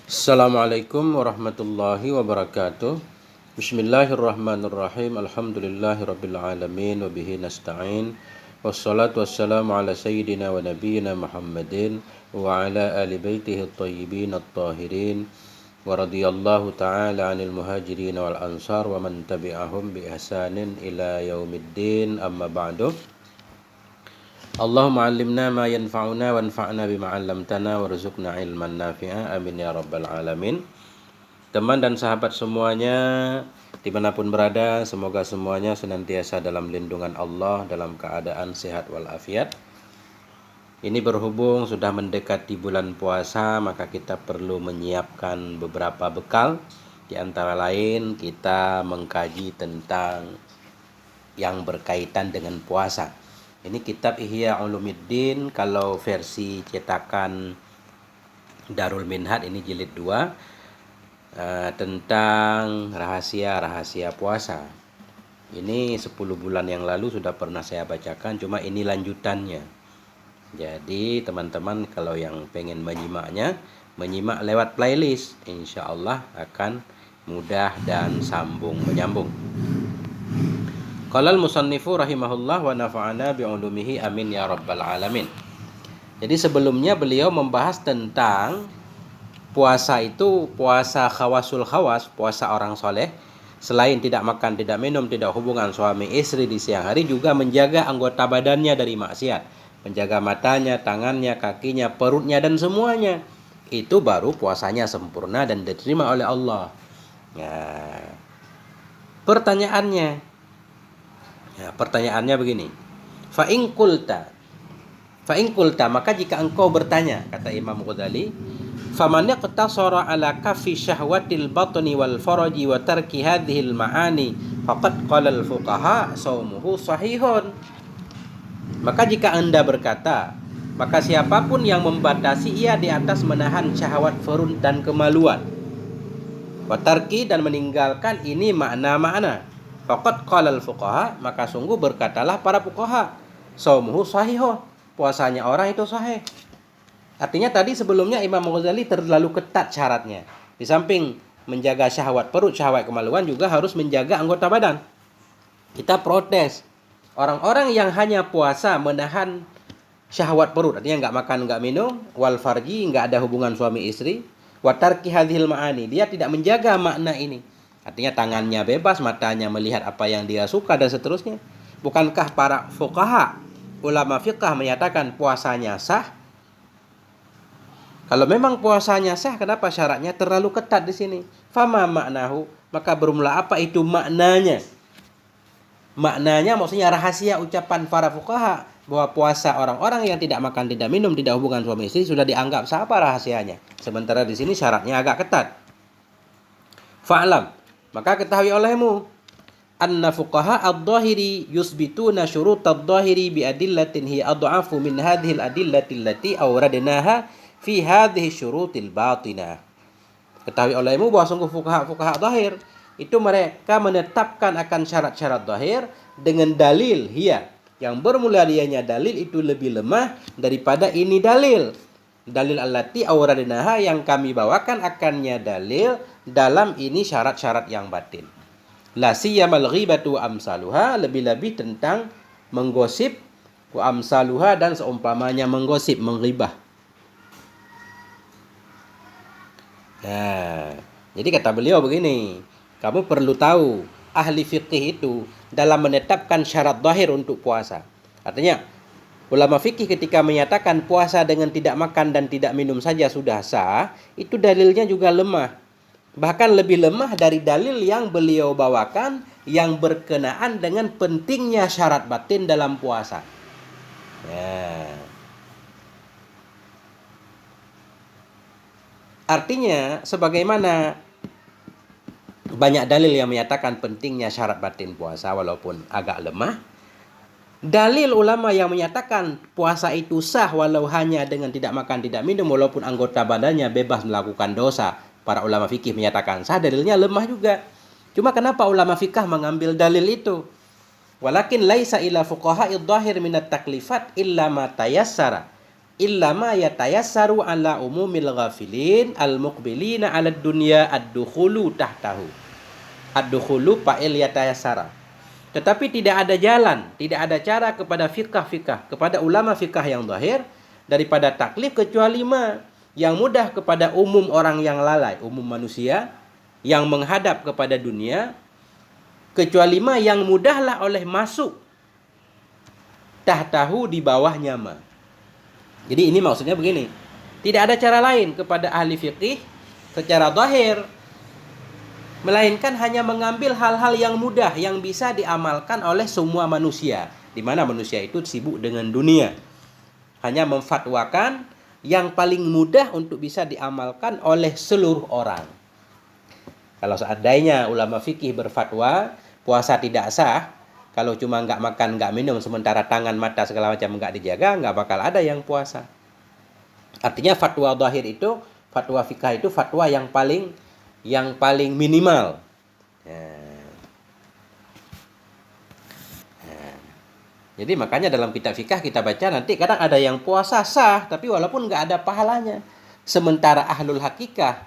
Assalamualaikum warahmatullahi wabarakatuh. Bismillahirrahmanirrahim. Alhamdulillahirabbil alamin wa bihi nasta'in. Wassalatu wassalamu ala sayyidina wa nabiyyina Muhammadin wa ala ali baitihi at-tayyibin at-tahirin. Wa radhiyallahu ta'ala 'anil muhajirin wal ansar wa man tabi'ahum bi ihsanin ila yaumiddin. Amma ba'du. Allahumma 'allimna ma yanfa'una wanfa'na bima 'allamtana warzuqna ilman nafi'a. Amin ya rabbal alamin. Teman dan sahabat semuanya dimanapun berada, semoga semuanya senantiasa dalam lindungan Allah, dalam keadaan sehat walafiat. Ini berhubung sudah mendekati bulan puasa, maka kita perlu menyiapkan beberapa bekal. Di antara lain kita mengkaji tentang yang berkaitan dengan puasa. Ini kitab Ihya Ulumuddin, kalau versi cetakan Darul Minhaj ini jilid 2, tentang rahasia-rahasia puasa. Ini 10 bulan yang lalu sudah pernah saya bacakan, cuma ini lanjutannya. Jadi teman-teman kalau yang pengen menyimaknya, menyimak lewat playlist, insya Allah akan mudah dan sambung menyambung. Qalal musannifu rahimahullah wa nafa'ana bi'ulumihi amin ya rabbal alamin. Jadi sebelumnya beliau membahas tentang puasa itu puasa khawasul khawas, puasa orang soleh. Selain tidak makan, tidak minum, tidak hubungan suami istri di siang hari, juga menjaga anggota badannya dari maksiat. Menjaga matanya, tangannya, kakinya, perutnya, dan semuanya. Itu baru puasanya sempurna dan diterima oleh Allah. Pertanyaannya begini. Fa'in kulta, maka jika engkau bertanya, kata Imam Ghazali, faman yaqtasara ala kafi syahwatil batni wal faraji wa tarki hadhil ma'ani faqad qala al fuqaha shaumuhu sahihun. Maka jika Anda berkata, maka siapapun yang membatasi ia di atas menahan syahwat furun dan kemaluan, wa tarki dan meninggalkan ini makna-makna, faqad qala al fuqaha, maka sungguh berkatalah para fuqaha, shaumuhu sahihun, puasanya orang itu sahih. Artinya tadi sebelumnya Imam Ghazali terlalu ketat syaratnya. Di samping menjaga syahwat perut, syahwat kemaluan, juga harus menjaga anggota badan. Kita protes orang-orang yang hanya puasa menahan syahwat perut, artinya nggak makan, nggak minum, wal farji, nggak ada hubungan suami istri, wa tarki hadhil ma'ani, dia tidak menjaga makna ini. Artinya tangannya bebas, matanya melihat apa yang dia suka dan seterusnya. Bukankah para fuqaha, ulama fiqh menyatakan puasanya sah? Kalau memang puasanya sah, kenapa syaratnya terlalu ketat di sini? Fama maknahu, maka bermula apa itu maknanya? Maknanya maksudnya rahasia ucapan para fuqaha bahwa puasa orang-orang yang tidak makan, tidak minum, tidak hubungan suami istri sudah dianggap sah, apa rahasianya? Sementara di sini syaratnya agak ketat. Fa'lam, maka ketahui olehmu, anna fuqaha ad-dhahiri yusbituna syurut ad-dhahiri bi adillatin hi ad'afu min hadhihi al-adillati allati awradnaha fi hadhihi syurutil batinah. Ketahui olehmu bahwa sungguh fuqaha zahir itu mereka menetapkan akan syarat-syarat zahir dengan dalil yang bermula dianya dalil itu lebih lemah daripada ini dalil allati awradnaha, yang kami bawakan akannya dalil dalam ini syarat-syarat yang batin. La siyamal ghibatu amsaluha, lebih-lebih tentang menggosip, wa amsaluha, dan seumpamanya menggosip, menghibah. Jadi kata beliau begini, kamu perlu tahu ahli fikih itu dalam menetapkan syarat zahir untuk puasa. Artinya ulama fikih ketika menyatakan puasa dengan tidak makan dan tidak minum saja sudah sah, itu dalilnya juga lemah. Bahkan lebih lemah dari dalil yang beliau bawakan yang berkenaan dengan pentingnya syarat batin dalam puasa. Artinya sebagaimana banyak dalil yang menyatakan pentingnya syarat batin puasa walaupun agak lemah, dalil ulama yang menyatakan puasa itu sah walau hanya dengan tidak makan, tidak minum, walaupun anggota badannya bebas melakukan dosa, para ulama fikih menyatakan sah, dalilnya lemah juga. Cuma kenapa ulama fikih mengambil dalil itu? Walakin laisa ila fuqaha'id dhahir minat taklifat illa ma tayassara. illa ma yatayassaru ala umumil ghafilin al-muqbilina ala dunya ad-dukhulu tahtahu. Ad-dukhulu fa'il yatayassara. Tetapi tidak ada jalan, tidak ada cara kepada fikah, kepada ulama fikah yang zahir daripada taklif kecuali yang mudah kepada umum orang yang lalai, umum manusia yang menghadap kepada dunia, kecuali yang mudahlah oleh masuk tahtahu di bawahnya Jadi ini maksudnya begini, tidak ada cara lain kepada ahli fikih secara zahir melainkan hanya mengambil hal-hal yang mudah yang bisa diamalkan oleh semua manusia, di mana manusia itu sibuk dengan dunia. Hanya memfatwakan yang paling mudah untuk bisa diamalkan oleh seluruh orang. Kalau seandainya ulama fikih berfatwa puasa tidak sah, kalau cuma nggak makan nggak minum sementara tangan mata segala macam nggak dijaga, nggak bakal ada yang puasa. Artinya fatwa zahir itu, fatwa fikih itu fatwa yang paling minimal. Jadi makanya dalam kitab fikih kita baca nanti kadang ada yang puasa sah tapi walaupun nggak ada pahalanya. Sementara ahlul hakikah,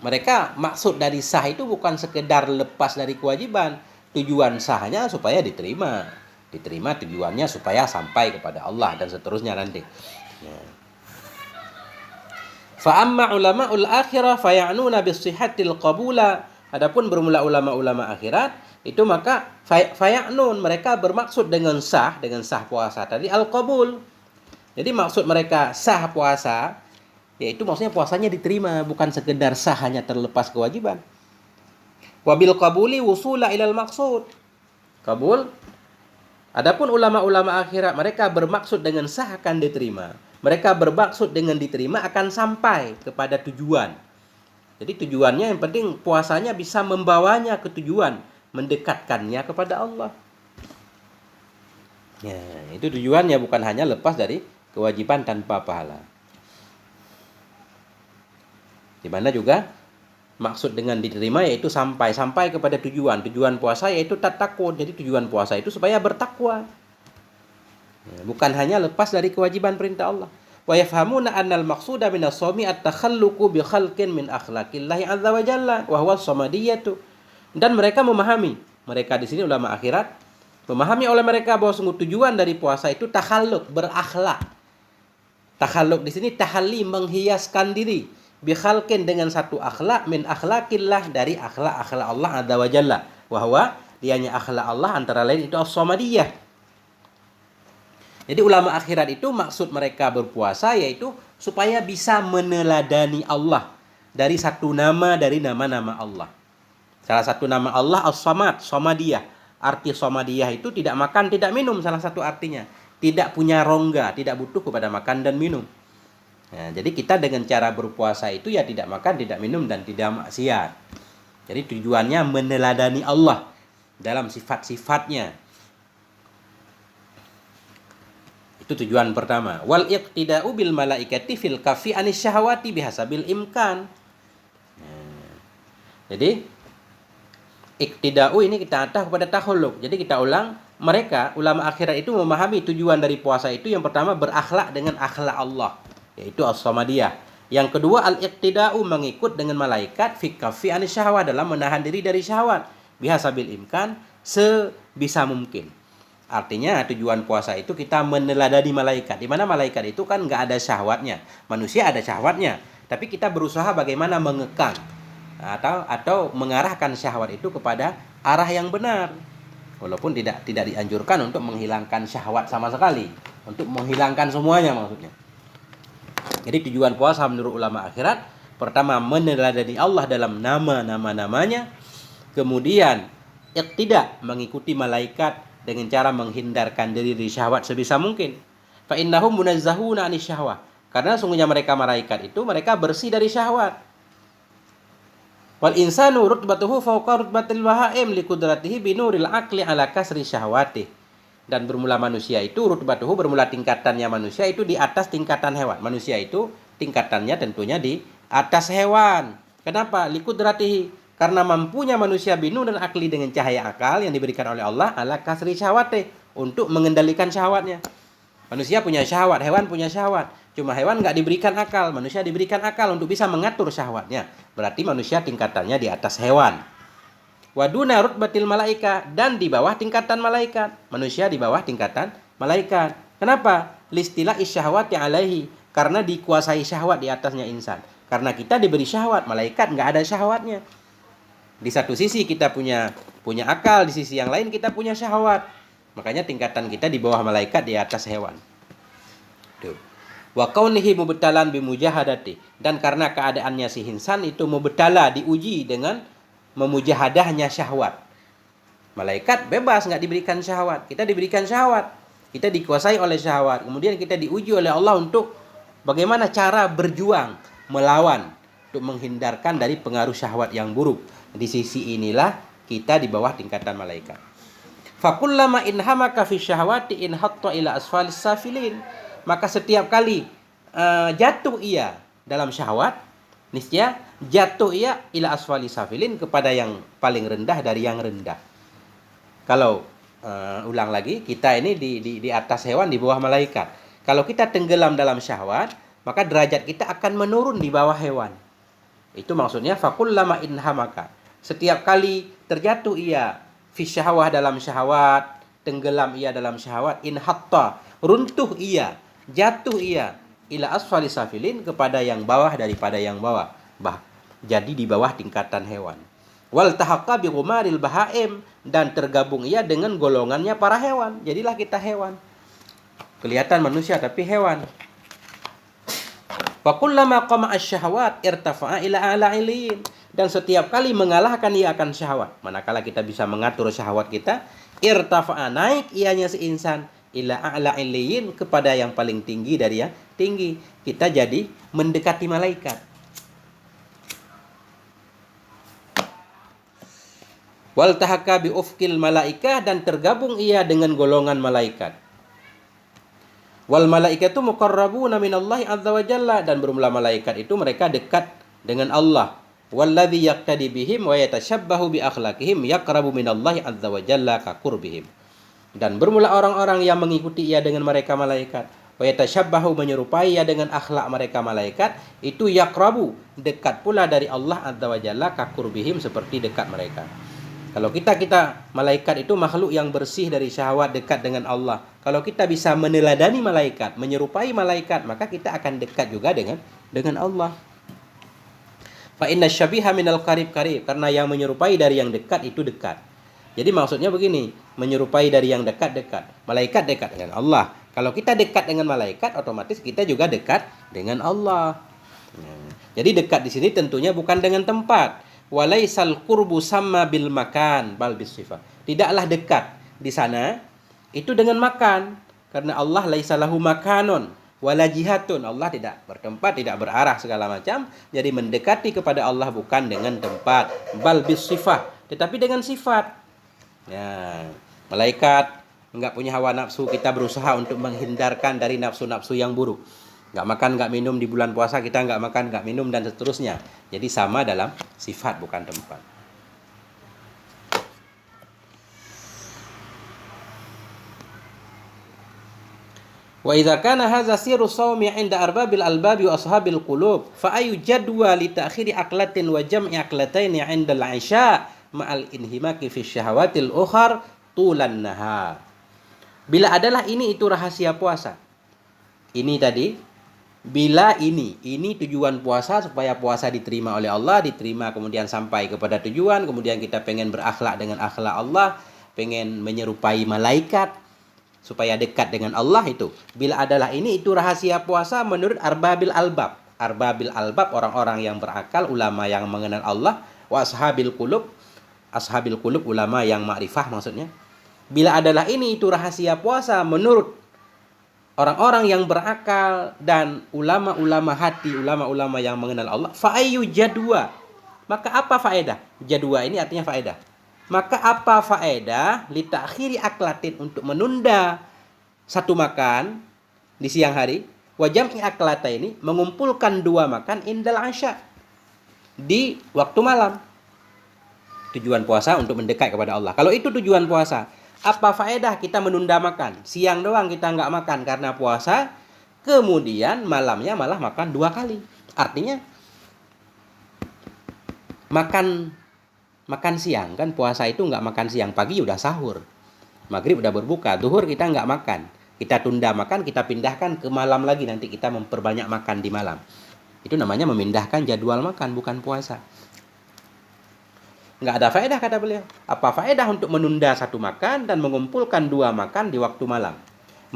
mereka maksud dari sah itu bukan sekedar lepas dari kewajiban. Tujuan sahnya supaya diterima tujuannya supaya sampai kepada Allah dan seterusnya nanti. Fa amma ulama'ul akhirah faya'nuna bis-sihhatil qabula. Adapun bermula ulama-ulama akhirat itu maka faya'nun, mereka bermaksud dengan sah puasa tadi al-qabul. Jadi maksud mereka sah puasa yaitu maksudnya puasanya diterima, bukan sekedar sah hanya terlepas kewajiban. Wabil qabuli wusula ilal maqsud. Kabul. Adapun ulama-ulama akhirat mereka bermaksud dengan sah akan diterima. Mereka bermaksud dengan diterima akan sampai kepada tujuan. Jadi tujuannya yang penting puasanya bisa membawanya ke tujuan, mendekatkannya kepada Allah. Ya, itu tujuannya, bukan hanya lepas dari kewajiban tanpa pahala. Di mana juga maksud dengan diterima yaitu sampai kepada tujuan. Tujuan puasa yaitu tatakun. Jadi tujuan puasa itu supaya bertakwa. Bukan hanya lepas dari kewajiban perintah Allah. Wa yafhamuna annal maqsuda minas shaumi at-takhalluqu bi khalqin min akhlaqillahi azza wa jalla wa huwa as-samadiyatu. Dan mereka memahami, mereka di sini ulama akhirat memahami oleh mereka bahwa sungguh tujuan dari puasa itu takhalluk, berakhlak. Takhalluk di sini tahalli, menghiaskan diri, bi khalqin dengan satu akhlak min akhlaqillah, dari akhlak Allah azza wa jalla. Wa huwa dianya akhlak Allah antara lain itu as-samadiyah. Jadi ulama akhirat itu maksud mereka berpuasa yaitu supaya bisa meneladani Allah dari satu nama dari nama-nama Allah. Salah satu nama Allah As-Samad, Samadiyah. Arti Samadiyah itu tidak makan, tidak minum, salah satu artinya. Tidak punya rongga, tidak butuh kepada makan dan minum. Nah, jadi kita dengan cara berpuasa itu ya tidak makan, tidak minum dan tidak maksiat. Jadi tujuannya meneladani Allah dalam sifat-sifatnya. Itu tujuan pertama. Wal iqtida'u bil malaikati fil kafi anis syahwati bihasabil imkan. Jadi iqtida'u ini kita atah kepada takhalluk. Jadi kita ulang, mereka ulama akhirat itu memahami tujuan dari puasa itu yang pertama berakhlak dengan akhlak Allah, yaitu as-samadiyah. Yang kedua al-iqtida'u, mengikut dengan malaikat fi kafi anis syahwat, dalam menahan diri dari syahwat bihasabil imkan, sebisa mungkin. Artinya tujuan puasa itu kita meneladani malaikat. Di mana malaikat itu kan nggak ada syahwatnya. Manusia ada syahwatnya. Tapi kita berusaha bagaimana mengekang atau mengarahkan syahwat itu kepada arah yang benar. Walaupun tidak dianjurkan untuk menghilangkan syahwat sama sekali. Untuk menghilangkan semuanya maksudnya. Jadi tujuan puasa menurut ulama akhirat, pertama meneladani Allah dalam nama-namanya. Kemudian iqtida, mengikuti malaikat dengan cara menghindarkan diri dari syahwat sebisa mungkin. Fa innahum munazzahuna 'anis syahwah. Karena sungguhnya mereka malaikat itu mereka bersih dari syahwat. Wal insanu rutbatuhu fawqa rutbatil bahaim liqudratihi binuril aqli ala kasri syahwatih. Dan bermula manusia itu rutbatuhu, bermula tingkatannya manusia itu di atas tingkatan hewan. Manusia itu tingkatannya tentunya di atas hewan. Kenapa? Liqudratihi, karena mampunya manusia binu dan akli dengan cahaya akal yang diberikan oleh Allah ala kasri syahwatih, untuk mengendalikan syahwatnya. Manusia punya syahwat, hewan punya syahwat. Cuma hewan nggak diberikan akal, manusia diberikan akal untuk bisa mengatur syahwatnya. Berarti manusia tingkatannya di atas hewan. Waduna rutbatil malaika, dan di bawah tingkatan malaikat. Manusia di bawah tingkatan malaikat. Kenapa? Listilah isyahwati alaihi, karena dikuasai syahwat di atasnya insan. Karena kita diberi syahwat, malaikat nggak ada syahwatnya. Di satu sisi kita punya akal, di sisi yang lain kita punya syahwat. Makanya tingkatan kita di bawah malaikat, di atas hewan. Tuh. Wa kaunihi mubtalan bimujahadati, dan karena keadaannya si insan itu mubtala, diuji dengan memujahadahnya syahwat. Malaikat bebas, nggak diberikan syahwat. Kita diberikan syahwat. Kita dikuasai oleh syahwat. Kemudian kita diuji oleh Allah untuk bagaimana cara berjuang, melawan, untuk menghindarkan dari pengaruh syahwat yang buruk. Di sisi inilah kita di bawah tingkatan malaikat. Fakullama inhamaka fi syahwati in hatta ila asfalis safilin. Maka setiap kali jatuh ia dalam syahwat, niscaya jatuh ia ila asfalis safilin, kepada yang paling rendah dari yang rendah. Kalau ulang lagi, kita ini di atas hewan, di bawah malaikat. Kalau kita tenggelam dalam syahwat, maka derajat kita akan menurun di bawah hewan. Itu maksudnya fakullama inhamaka. Setiap kali terjatuh ia fi syahwah, dalam syahwat, tenggelam ia dalam syahwat, in hatta, runtuh ia, jatuh ia ila asfali safilin, kepada yang bawah daripada yang bawah. Jadi di bawah tingkatan hewan. Wal tahaqqa bi ghumaril bahaim, dan tergabung ia dengan golongannya para hewan. Jadilah kita hewan. Kelihatan manusia tapi hewan. Wa kullama qama asy-syahawat irtafa'a ila a'la'ilin, dan setiap kali mengalahkan ia akan syahwat, manakala kita bisa mengatur syahwat kita, irtafa'a, naik ianya si insan ila a'la'ilin, kepada yang paling tinggi dari yang tinggi. Kita jadi mendekati malaikat. Wal tahakka bi ufqil malaikah, dan tergabung ia dengan golongan malaikat. Wal malaikatu muqarrabuna minallahi azza wa jalla, dan bermula malaikat itu mereka dekat dengan Allah. Walladzi yaqtadi bihim wa yatashabbahu bi akhlaqihim yaqrabu minallahi azza wa jalla ka qurbihim. Dan bermula orang-orang yang mengikuti ia dengan mereka malaikat, wa yatashabbahu, menyerupai ia dengan akhlak mereka malaikat, itu yaqrabu, dekat pula dari Allah azza wa jalla ka qurbihim, seperti dekat mereka. Kalau kita malaikat itu makhluk yang bersih dari syahwat, dekat dengan Allah. Kalau kita bisa meneladani malaikat, menyerupai malaikat, maka kita akan dekat juga dengan Allah. Fa inna syabiha minal qarib qarib, karena yang menyerupai dari yang dekat itu dekat. Jadi maksudnya begini, menyerupai dari yang dekat. Malaikat dekat dengan Allah. Kalau kita dekat dengan malaikat, otomatis kita juga dekat dengan Allah. Jadi dekat di sini tentunya bukan dengan tempat. Walaisal qurbu sama bil makan bal bis sifat. Tidaklah dekat di sana itu dengan makan, karena Allah laisa lahu makanun wala jihatun. Allah tidak bertempat, tidak berarah segala macam. Jadi mendekati kepada Allah bukan dengan tempat, bal bis sifat, tetapi dengan sifat. Ya, malaikat enggak punya hawa nafsu, kita berusaha untuk menghindarkan dari nafsu-nafsu yang buruk. Nggak makan, nggak minum di bulan puasa, kita nggak makan, nggak minum, dan seterusnya. Jadi sama dalam sifat, bukan tempat. Wa idza kana hadza siru shaumi 'inda arbabil albabi wa ashabil qulub, fa ayu jadwa li ta'khiri aqlatin wa jam'i aqlataini 'inda al-'isha ma'al inhimaki fi syahawatil ukhar tulan nahar. Bila adalah ini itu rahasia puasa. Ini tadi, bila ini tujuan puasa, supaya puasa diterima oleh Allah, diterima kemudian sampai kepada tujuan, kemudian kita pengen berakhlak dengan akhlak Allah, pengen menyerupai malaikat supaya dekat dengan Allah itu. Bila adalah ini itu rahasia puasa menurut arbabil albab. Arbabil albab, orang-orang yang berakal, ulama yang mengenal Allah, wa ashabil qulub, ulama yang ma'rifah maksudnya. Bila adalah ini itu rahasia puasa menurut orang-orang yang berakal dan ulama-ulama hati, ulama-ulama yang mengenal Allah, fa'ayyu jadwa, maka apa faedah? Jadwa ini artinya faedah. Maka apa faedah li ta'khiri aklatin, untuk menunda satu makan di siang hari, wa jam'i aklata, ini mengumpulkan dua makan indal asya, di waktu malam. Tujuan puasa untuk mendekat kepada Allah. Kalau itu tujuan puasa, Apa faedah kita menunda makan? Siang doang kita nggak makan karena puasa, kemudian malamnya malah makan 2 kali. Artinya makan siang, kan puasa itu nggak makan siang, pagi udah sahur, maghrib udah berbuka, zuhur kita nggak makan, kita tunda makan, kita pindahkan ke malam lagi, nanti kita memperbanyak makan di malam. Itu namanya memindahkan jadwal makan, bukan puasa. Nggak ada faedah, kata beliau. Apa faedah untuk menunda satu makan dan mengumpulkan 2 makan di waktu malam?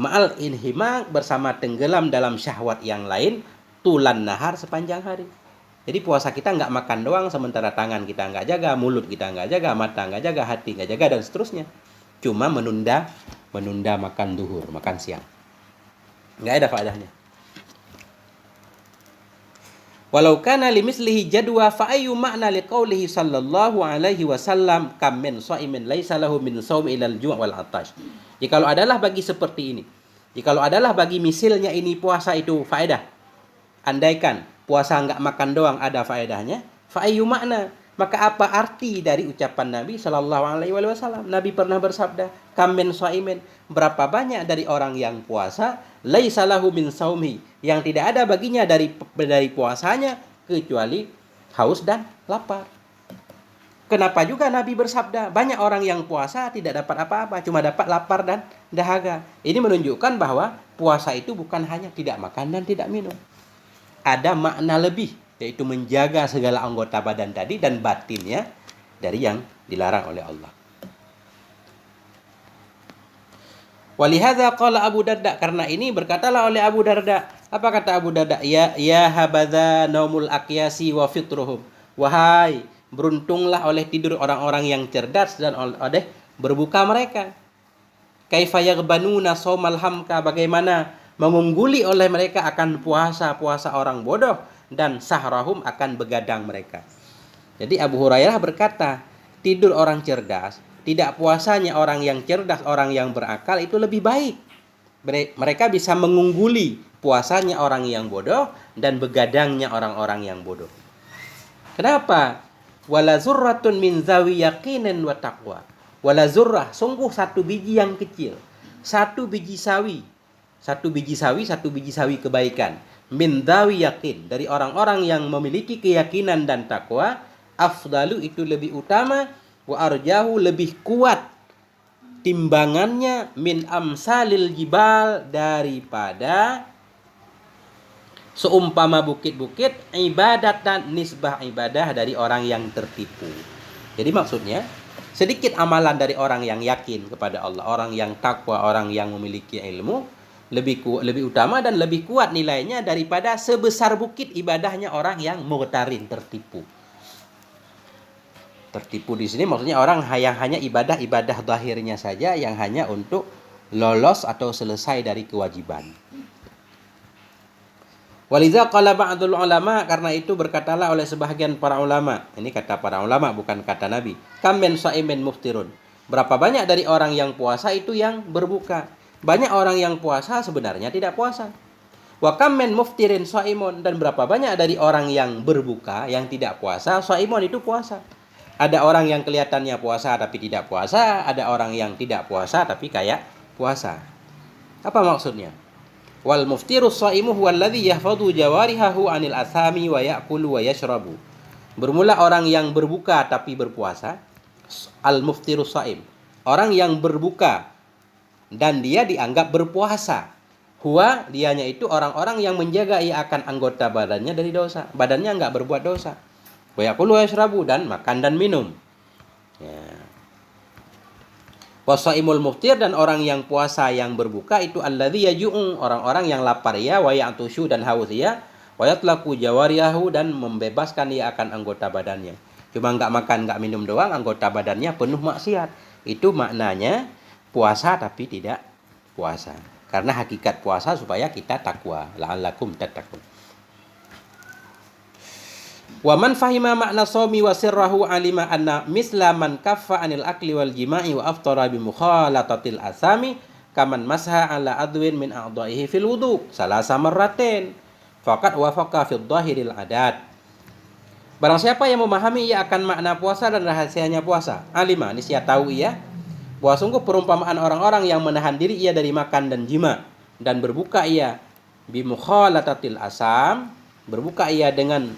Ma'al inhimak, bersama tenggelam dalam syahwat yang lain, tulan nahar, sepanjang hari. Jadi puasa kita nggak makan doang, sementara tangan kita nggak jaga, mulut kita nggak jaga, mata nggak jaga, hati nggak jaga, dan seterusnya. Cuma menunda makan duhur, makan siang. Nggak ada faedahnya. Walau kana limislihi jadwa fa ayyu ma'na liqaulihi sallallahu alaihi wasallam kam min shaimin laisa lahu min shaum ilal ju' wal atash. Jikalau adalah bagi seperti ini, jikalau adalah bagi misalnya ini puasa itu faedah, andaikan puasa nggak makan doang ada faedahnya, fa ayyu makna, maka apa arti dari ucapan Nabi sallallahu alaihi wasallam? Nabi pernah bersabda, kam min shaimin, berapa banyak dari orang yang puasa, laisa lahu min saumi, yang tidak ada baginya dari puasanya kecuali haus dan lapar. Kenapa juga Nabi bersabda, banyak orang yang puasa tidak dapat apa-apa, cuma dapat lapar dan dahaga. Ini menunjukkan bahwa puasa itu bukan hanya tidak makan dan tidak minum. Ada makna lebih, yaitu menjaga segala anggota badan tadi dan batinnya dari yang dilarang oleh Allah. Walihadza qala Abu Darda, karena ini berkatalah oleh Abu Darda. Apa kata Abu Darda? Ya habadza naumul aqyasi wa fitruhum. Wahai, beruntunglah oleh tidur orang-orang yang cerdas dan oleh berbuka mereka. Kaifa yaghbanuna shaumal hamka, bagaimana mengungguli oleh mereka akan puasa orang bodoh, dan sahrahum, akan begadang mereka. Jadi Abu Hurairah berkata, tidur orang cerdas, tidak puasanya orang yang cerdas, orang yang berakal itu lebih baik. Mereka bisa mengungguli puasanya orang yang bodoh dan begadangnya orang-orang yang bodoh. Kenapa? Wala zurratun min zawi yaqinin wa taqwa. Wala zurrah, sungguh satu biji yang kecil, satu biji sawi kebaikan, min zawi yakin, dari orang-orang yang memiliki keyakinan dan takwa, afdalu, itu lebih utama, wa arjahu, lebih kuat timbangannya, min amsalil jibal, daripada seumpama bukit-bukit, ibadatan, nisbah ibadah dari orang yang tertipu. Jadi maksudnya, sedikit amalan dari orang yang yakin kepada Allah, orang yang takwa, orang yang memiliki ilmu, lebih utama dan lebih kuat nilainya daripada sebesar bukit ibadahnya orang yang mughtarin, tertipu. Tertipu di sini maksudnya orang yang hanya ibadah zahirnya saja, yang hanya untuk lolos atau selesai dari kewajiban. Waliza qala ba'dul ulama, karena itu berkatalah oleh sebahagian para ulama. Ini kata para ulama, bukan kata Nabi. Kam min shaimin muftirun, berapa banyak dari orang yang puasa itu yang berbuka. Banyak orang yang puasa sebenarnya tidak puasa. Wa kam min muftirin shaimun, dan berapa banyak dari orang yang berbuka yang tidak puasa, shaimun itu puasa. Ada orang yang kelihatannya puasa tapi tidak puasa, ada orang yang tidak puasa tapi kayak puasa. Apa maksudnya? Wal muftirus shaimu huwallazi yahfadhu jawarihahu 'anil athami wa ya'kulu wa yashrabu. Bermula orang yang berbuka tapi berpuasa, al muftirus shaim, orang yang berbuka dan dia dianggap berpuasa. Huwa, dianya itu orang-orang yang menjaga ia akan anggota badannya dari dosa, badannya enggak berbuat dosa. Wa ya'kulu wa yashrabu, dan makan dan minum. Ya. Wasaimul muftir, dan orang yang puasa yang berbuka itu alladzi yaju'u, orang-orang yang lapar ya, wa ya'tushu, dan haus ya, wa yatlaqu jawariyahu, dan membebaskan ia akan anggota badannya. Cuma enggak makan, enggak minum doang, anggota badannya penuh maksiat. Itu maknanya puasa tapi tidak puasa. Karena hakikat puasa supaya kita takwa, la'allakum tattaqun. Wa man fahima makna shaumi wa sirrahu alima anna misla man kaffa anil akli wal jima'i wa aftara bi mukhalatatil asami kaman masha ala adwin min a'dha'ihi fil wudu salasa marratin faqad wafaqa fi dhahiril adat. Barang siapa yang memahami ia akan makna puasa dan rahasianya puasa, alima, niscaya tahu ia Bahwa sungguh perumpamaan orang-orang yang menahan diri ia dari makan dan jima, dan berbuka ia bimukhalatatil asam, berbuka ia dengan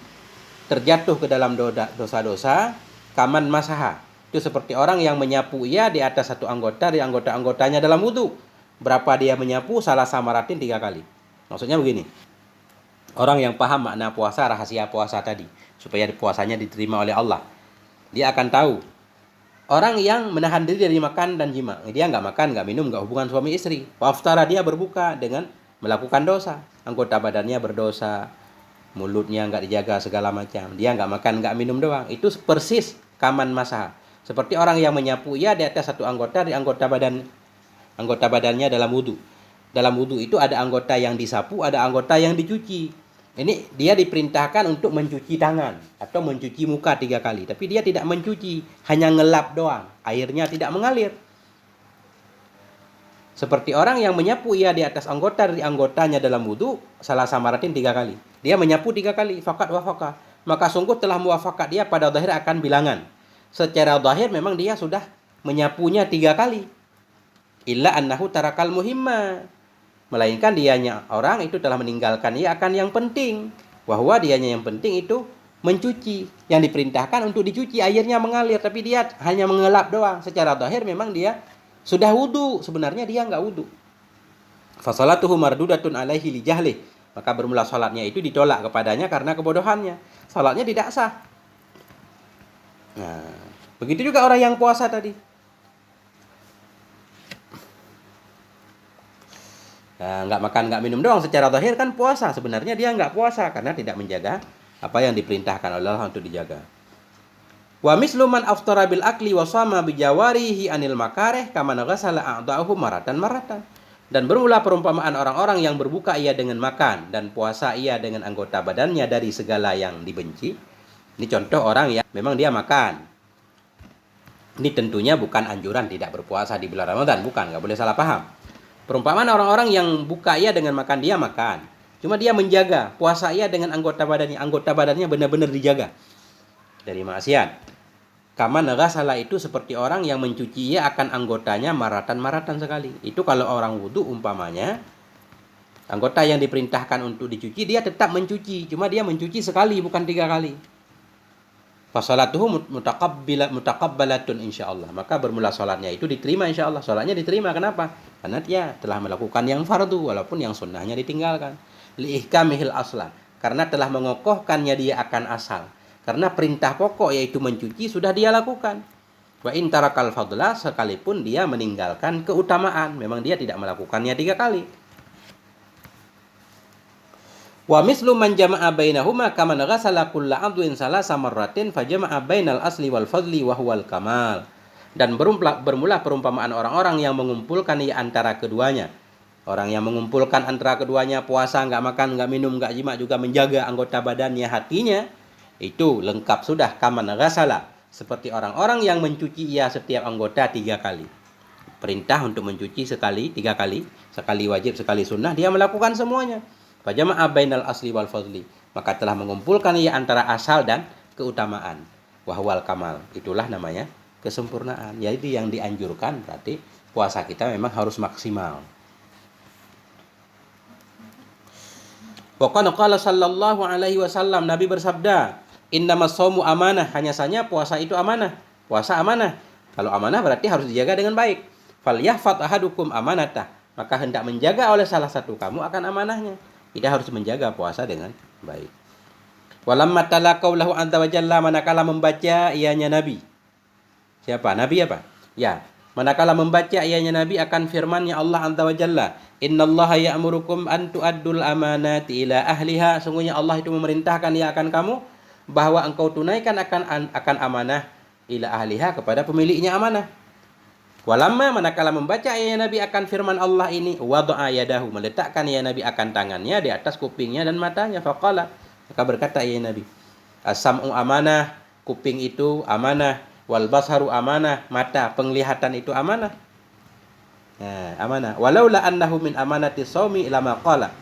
terjatuh ke dalam dosa-dosa, kaman masaha, itu seperti orang yang menyapu ia di atas satu anggota di anggota-anggotanya dalam wudu. Berapa dia menyapu? Salah samaratin 3 kali. Maksudnya begini, orang yang paham makna puasa, rahasia puasa tadi, supaya puasanya diterima oleh Allah, dia akan tahu orang yang menahan diri dari makan dan jima, dia nggak makan, nggak minum, nggak hubungan suami istri. Waftara, dia berbuka dengan melakukan dosa. Anggota badannya berdosa, mulutnya nggak dijaga segala macam. Dia nggak makan, nggak minum doang. Itu persis kaman masa. Seperti orang yang menyapu ia di atas satu anggota di anggota badannya dalam wudu. Dalam wudu itu ada anggota yang disapu, ada anggota yang dicuci. Ini dia diperintahkan untuk mencuci tangan atau mencuci muka 3 kali. Tapi dia tidak mencuci, hanya ngelap doang. Airnya tidak mengalir. Seperti orang yang menyapu ia di atas anggota dari anggotanya dalam wudu, salah samaratin 3 kali. Dia menyapu 3 kali, fakat wafaka. Maka sungguh telah muwafakat dia pada zahir akan bilangan. Secara zahir memang dia sudah menyapunya 3 kali. Illa annahu tarakal muhimma. Melainkan dianya orang itu telah meninggalkan ia akan yang penting. Bahwa dianya yang penting itu mencuci. Yang diperintahkan untuk dicuci, airnya mengalir. Tapi dia hanya mengelap doang. Secara zahir memang dia sudah wudu. Sebenarnya dia nggak wudu. Fasalatuhu mardudatun alaihi li jahlih. Maka bermula salatnya itu ditolak kepadanya karena kebodohannya. Salatnya tidak sah. Nah, begitu juga orang yang puasa tadi. Nah, nggak makan, nggak minum doang, secara zahir kan puasa. Sebenarnya dia nggak puasa karena tidak menjaga apa yang diperintahkan oleh Allah untuk dijaga. Wa mislu man aftara bil akli wa sama bi jawarihi anil makarih kama ghassala a'dha'ahu maratan. Dan bermula perumpamaan orang-orang yang berbuka ia dengan makan dan puasa ia dengan anggota badannya dari segala yang dibenci. Ini contoh orang yang memang dia makan. Ini tentunya bukan anjuran tidak berpuasa di bulan Ramadan, bukan, nggak boleh salah paham. Perumpamaan orang-orang yang buka ia dengan makan, dia makan. Cuma dia menjaga puasa ia dengan anggota badannya benar-benar dijaga dari maksiat. Kama nagasala itu seperti orang yang mencuci ia akan anggotanya maratan sekali. Itu kalau orang wudu umpamanya, anggota yang diperintahkan untuk dicuci dia tetap mencuci. Cuma dia mencuci sekali bukan 3 kali. Fasalatuhu mutaqabbalatun insyaallah. Maka bermula salatnya itu diterima insyaallah. Salatnya diterima, kenapa? Karena dia telah melakukan yang fardu walaupun yang sunnahnya ditinggalkan. Liihkamihil asla. Karena telah mengokohkannya dia akan asal. Karena perintah pokok yaitu mencuci sudah dia lakukan. Wa in tarakal fadla, sekalipun dia meninggalkan keutamaan, memang dia tidak melakukannya 3 kali. Wa mislu man jama'a bainahuma kama ghassala kulla 'adwin salasa marratin fajama'a bainal asli wal fadli wa huwal kamal. Dan bermula perumpamaan orang-orang yang mengumpulkan ia antara keduanya. Orang yang mengumpulkan antara keduanya, puasa, enggak makan, enggak minum, enggak jima, juga menjaga anggota badannya, hatinya, itu lengkap sudah kama ghassala. Seperti orang-orang yang mencuci ia setiap anggota 3 kali. Perintah untuk mencuci sekali, 3 kali, sekali wajib, sekali sunnah, dia melakukan semuanya. Fajama'a bainal asli wal fadli. Maka telah mengumpulkan ia antara asal dan keutamaan. Wahwal kamal. Itulah namanya kesempurnaan. Jadi yang dianjurkan berarti puasa kita memang harus maksimal. Wa qala sallallahu alaihi wasallam, Nabi bersabda, innamas shaumu amanah, hanya saja puasa itu amanah. Puasa amanah. Kalau amanah berarti harus dijaga dengan baik. Falyahfat ahadukum amanatah. Maka hendak menjaga oleh salah satu kamu akan amanahnya. Kita harus menjaga puasa dengan baik. Walamma tala qaulahu azza wa jalla, manakala membaca ianya Nabi. Siapa? Nabi apa? Ya, manakala membaca ianya Nabi akan firman-Nya Allah azza wa jalla, innallaha ya'murukum an tu'addul amanati ila ahliha. Sungguhnya Allah itu memerintahkan ya akan kamu bahwa engkau tunaikan akan amanah ila ahliha, kepada pemiliknya amanah. Walamma, manakala membaca ayat Nabi akan firman Allah ini, wada'a yadahu, meletakkan ya Nabi akan tangannya di atas kupingnya dan matanya. Faqala, maka berkata ya Nabi, as-sam'u amanah, kuping itu amanah, wal basharu amanah, mata penglihatan itu amanah. Nah, amanah. Walaula annahu min amanati shaumi lama qala.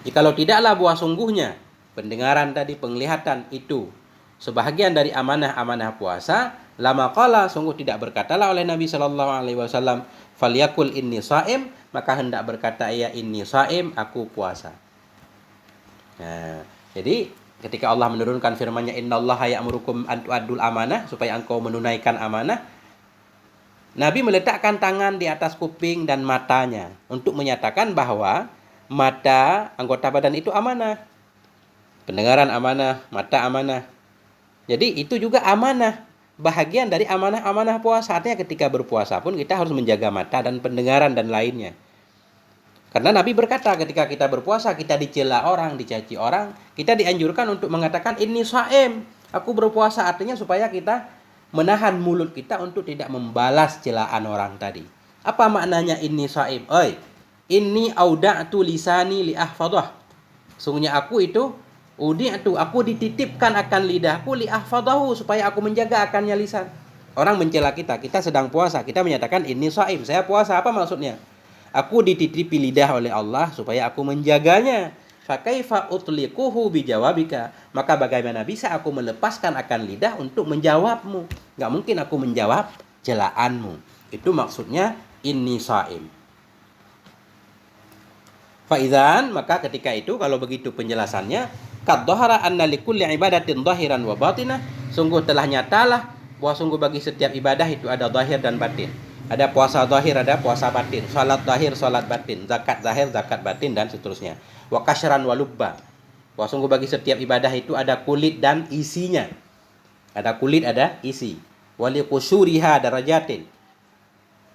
Jikalau tidaklah buah sungguhnya pendengaran tadi, penglihatan itu sebahagian dari amanah-amanah puasa, lama qala, sungguh tidak berkatalah oleh Nabi sallallahu alaihi wasallam, falyakul inni shaim, maka hendak berkata ia inni shaim, aku puasa. Nah, jadi ketika Allah menurunkan firman-Nya innallaha ya'murukum an tu'addul amanah, supaya engkau menunaikan amanah, Nabi meletakkan tangan di atas kuping dan matanya untuk menyatakan bahwa mata, anggota badan itu amanah. Pendengaran amanah, mata amanah. Jadi itu juga amanah, bahagian dari amanah-amanah puasa. Artinya ketika berpuasa pun kita harus menjaga mata dan pendengaran dan lainnya. Karena Nabi berkata ketika kita berpuasa, kita dicela orang, dicaci orang, kita dianjurkan untuk mengatakan inni shaim, aku berpuasa, artinya supaya kita menahan mulut kita untuk tidak membalas celaan orang tadi. Apa maknanya inni shaim? Oi, inni auda'tu lisani li ahfadah. Sungguhnya aku itu aku dititipkan akan lidahku li ahfadahu, supaya aku menjaga akannya lisan. Orang mencela kita, kita sedang puasa, kita menyatakan inni shaim, saya puasa, apa maksudnya? Aku dititipi lidah oleh Allah supaya aku menjaganya. Fakaifa utliquhu bijawabika, maka bagaimana bisa aku melepaskan akan lidah untuk menjawabmu? Gak mungkin aku menjawab celaanmu. Itu maksudnya inni shaim. Faizan, maka ketika itu kalau begitu penjelasannya, qad dhahara anna likulli ibadatin dhahiran wa batinah, sungguh telah nyatalah bahwa sungguh bagi setiap ibadah itu ada zahir dan batin. Ada puasa zahir, ada puasa batin, salat zahir, salat batin, zakat zahir, zakat batin, dan seterusnya. Wa kasyran wa lubba, bahwa sungguh bagi setiap ibadah itu ada kulit dan isinya. Ada kulit, ada isi. Wali kusuriha darajatin,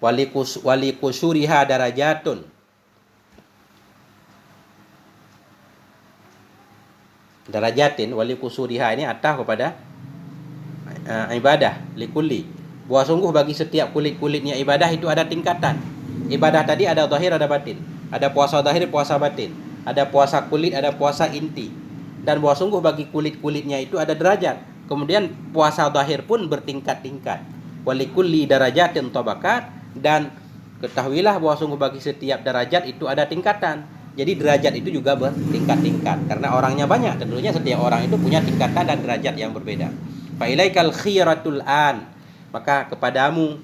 wali kusuriha darajatun. Darajatin wali kusuriha ini atah kepada ibadah likulli, bahwa sungguh bagi setiap kulit-kulitnya ibadah itu ada tingkatan. Ibadah tadi ada zahir, ada batin. Ada puasa zahir, puasa batin. Ada puasa kulit, ada puasa inti. Dan bahwa sungguh bagi kulit-kulitnya itu ada derajat. Kemudian puasa zahir pun bertingkat-tingkat. Walikulli darajatin tabakat, dan ketahuilah bahwa sungguh bagi setiap derajat itu ada tingkatan. Jadi derajat itu juga bertingkat-tingkat. Karena orangnya banyak, tentunya setiap orang itu punya tingkatan dan derajat yang berbeda. Fa ilaikal khiyaratul an, maka kepadamu,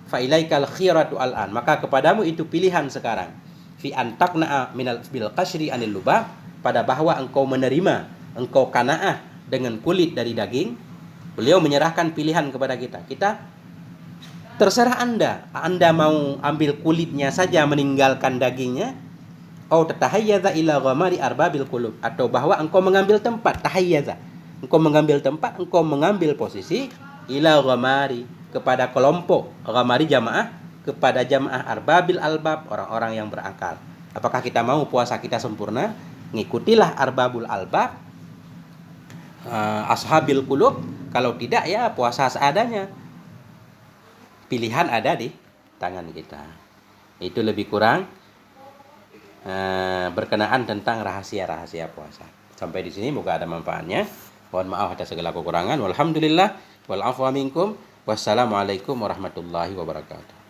fa ilaikal khiyaratu al-an, maka kepadamu itu pilihan sekarang. Fi antakna'a minal bil qashri anil lubab, pada bahwa engkau menerima, engkau qanaah dengan kulit dari daging. Beliau menyerahkan pilihan kepada kita. Kita terserah Anda. Anda mau ambil kulitnya saja meninggalkan dagingnya, au tatahayyaza ila ghamari arbabil qulub, atau bahwa engkau mengambil tempat, tahayyaza, engkau mengambil tempat, engkau mengambil posisi ila ghamari, kepada kelompok ghamari jamaah, kepada jamaah arbabil albab, orang-orang yang berakal. Apakah kita mau puasa kita sempurna? Ngikutilah arbabul albab, ashabil qulub. Kalau tidak ya puasa seadanya. Pilihan ada di tangan kita. Itu lebih kurang berkenaan tentang rahasia-rahasia puasa. Sampai di sini moga ada manfaatnya. Mohon maaf atas segala kekurangan. Walhamdulillah wal afwa minkum. Wassalamualaikum warahmatullahi wabarakatuh.